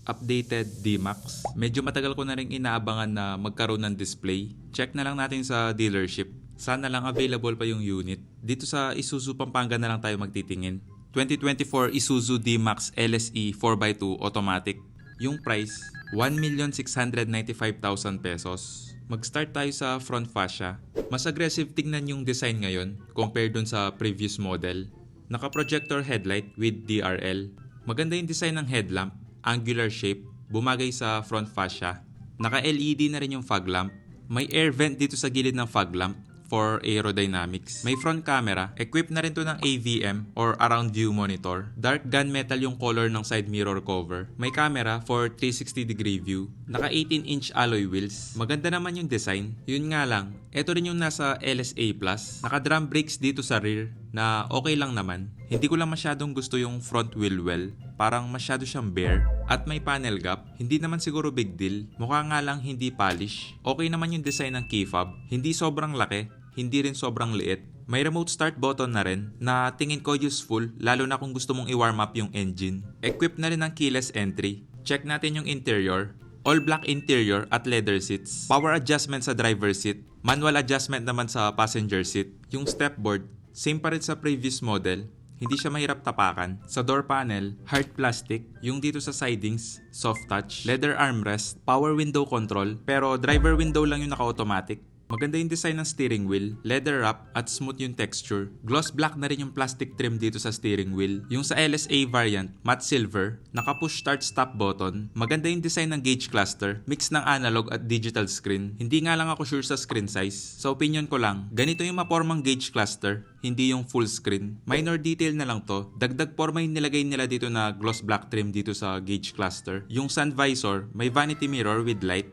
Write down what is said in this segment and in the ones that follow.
updated D-Max. Medyo matagal ko na rin inaabangan na magkaroon ng display. Check na lang natin sa dealership. Sana lang available pa yung unit. Dito sa Isuzu Pampanga na lang tayo magtitingin. 2024 Isuzu D-Max LSE 4x2 automatic. Yung price, 1,695,000 pesos. Mag-start tayo sa front fascia. Mas aggressive tingnan yung design ngayon compared dun sa previous model. Naka-projector headlight with DRL. Maganda yung design ng headlamp, angular shape, bumagay sa front fascia. Naka-LED na rin yung fog lamp. May air vent dito sa gilid ng fog lamp for aerodynamics. May front camera, equipped na rin to ng AVM or around view monitor. Dark gunmetal yung color ng side mirror cover. May camera for 360 degree view. Naka 18-inch alloy wheels. Maganda naman yung design. Yun nga lang, ito rin yung nasa LSA Plus. Naka drum brakes dito sa rear na okay lang naman. Hindi ko lang masyadong gusto yung front wheel well. Parang masyado siyang bare. At may panel gap. Hindi naman siguro big deal. Mukha nga lang hindi polish. Okay naman yung design ng key fob. Hindi sobrang laki. Hindi rin sobrang liit. May remote start button na rin na tingin ko useful lalo na kung gusto mong i-warm up yung engine. Equipped na rin ng keyless entry. Check natin yung interior. All black interior at leather seats. Power adjustment sa driver seat. Manual adjustment naman sa passenger seat. Yung stepboard, same pa rin sa previous model. Hindi siya mahirap tapakan. Sa door panel, hard plastic. Yung dito sa sidings, soft touch. Leather armrest, power window control. Pero driver window lang yung naka-automatic. Maganda yung design ng steering wheel, leather wrap at smooth yung texture. Gloss black na rin yung plastic trim dito sa steering wheel. Yung sa LSA variant, matte silver, naka-push start stop button. Maganda yung design ng gauge cluster, mix ng analog at digital screen. Hindi nga lang ako sure sa screen size. Sa opinion ko lang, ganito yung mapormang gauge cluster, hindi yung full screen. Minor detail na lang to, dagdag forma yung nilagay nila dito na gloss black trim dito sa gauge cluster. Yung sun visor, may vanity mirror with light.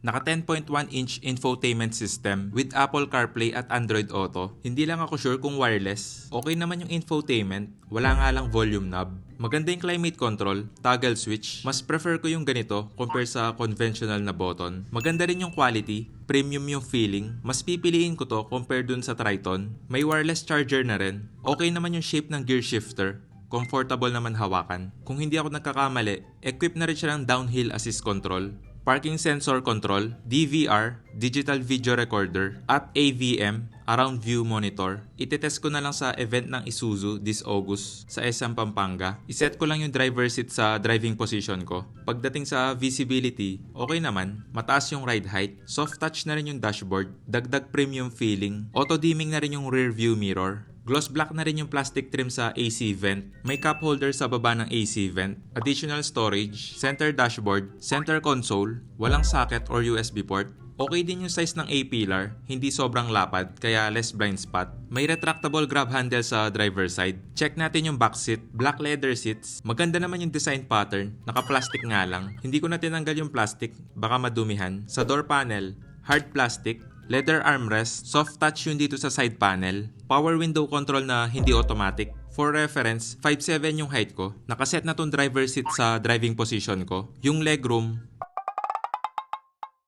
Naka 10.1-inch infotainment system with Apple CarPlay at Android Auto. Hindi lang ako sure kung wireless. Okay naman yung infotainment, wala nga lang volume knob. Maganda yung climate control, toggle switch. Mas prefer ko yung ganito compare sa conventional na button. Maganda rin yung quality, premium yung feeling. Mas pipiliin ko to compare dun sa Triton. May wireless charger na rin. Okay naman yung shape ng gear shifter. Comfortable naman hawakan. Kung hindi ako nagkakamali, equipped na rin siya ng downhill assist control. Parking sensor control, DVR, digital video recorder, at AVM, around view monitor. Itetest ko na lang sa event ng Isuzu this August sa SM Pampanga. Iset ko lang yung driver seat sa driving position ko. Pagdating sa visibility, okay naman. Mataas yung ride height, soft touch na rin yung dashboard, dagdag premium feeling, auto-dimming na rin yung rear view mirror. Gloss black na rin yung plastic trim sa AC vent. May cup holder sa baba ng AC vent. Additional storage, center dashboard, center console, walang socket or USB port. Okay din yung size ng A-pillar, hindi sobrang lapad, kaya less blind spot. May retractable grab handle sa driver side. Check natin yung back seat, black leather seats. Maganda naman yung design pattern, naka-plastic nga lang. Hindi ko na tinanggal yung plastic, baka madumihan. Sa door panel, hard plastic, leather armrest, soft touch yung dito sa side panel, power window control na hindi automatic. For reference, 5'7" yung height ko. Nakaset na tong driver seat sa driving position ko. Yung legroom,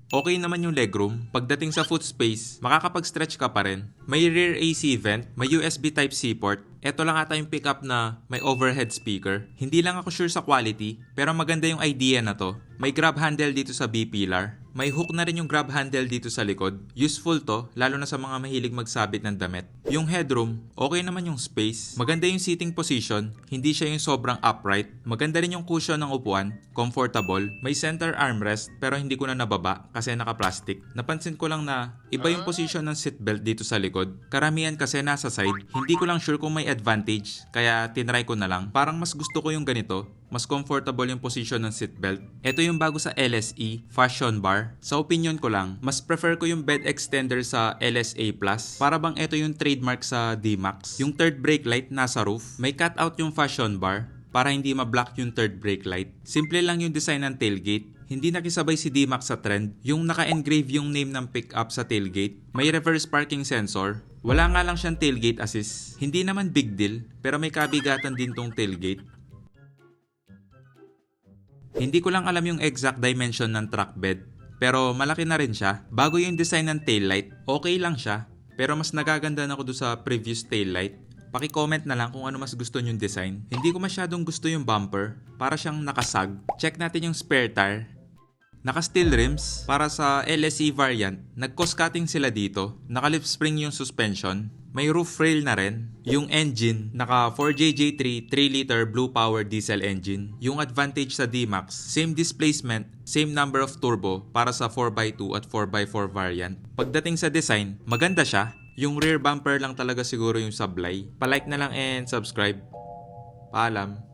okay naman yung legroom. Pagdating sa foot space, makakapag-stretch ka pa rin. May rear AC vent, may USB Type-C port. Ito lang ata yung pickup na may overhead speaker. Hindi lang ako sure sa quality, pero maganda yung idea na to. May grab handle dito sa B-pillar. May hook na rin yung grab handle dito sa likod. Useful to, lalo na sa mga mahilig magsabit ng damit. Yung headroom, okay naman yung space. Maganda yung seating position, hindi siya yung sobrang upright. Maganda rin yung cushion ng upuan, comfortable. May center armrest, pero hindi ko na nababa kasi naka-plastic. Napansin ko lang na iba yung position ng seatbelt dito sa likod. Karamihan kasi nasa side. Hindi ko lang sure kung may advantage, kaya tinry ko na lang. Parang mas gusto ko yung ganito. Mas comfortable yung position ng seatbelt. Ito yung bago sa LSE, Fashion Bar. Sa opinion ko lang, mas prefer ko yung bed extender sa LSA Plus. Para bang ito yung trademark sa D-Max. Yung third brake light nasa roof. May cutout yung Fashion Bar para hindi ma-block yung third brake light. Simple lang yung design ng tailgate. Hindi nakisabay si D-Max sa trend. Yung naka-engrave yung name ng pickup sa tailgate. May reverse parking sensor. Wala nga lang siyang tailgate assist. Hindi naman big deal, pero may kabigatan din tong tailgate. Hindi ko lang alam yung exact dimension ng truck bed, pero malaki na rin siya. Bago yung design ng taillight, okay lang siya, pero mas nagaganda na ako doon sa previous taillight. Paki-comment na lang kung ano mas gusto nyong design. Hindi ko masyadong gusto yung bumper. Para siyang nakasag. Check natin yung spare tire. Naka-steel rims. Para sa LSE variant, nag-cost cutting sila dito. Naka-lip spring yung suspension. May roof rail na rin. Yung engine, naka 4JJ3 3-liter Blue Power diesel engine. Yung advantage sa D-Max, same displacement, same number of turbo para sa 4x2 at 4x4 variant. Pagdating sa design, maganda siya. Yung rear bumper lang talaga siguro yung sablay. Pa-like na lang and subscribe. Paalam.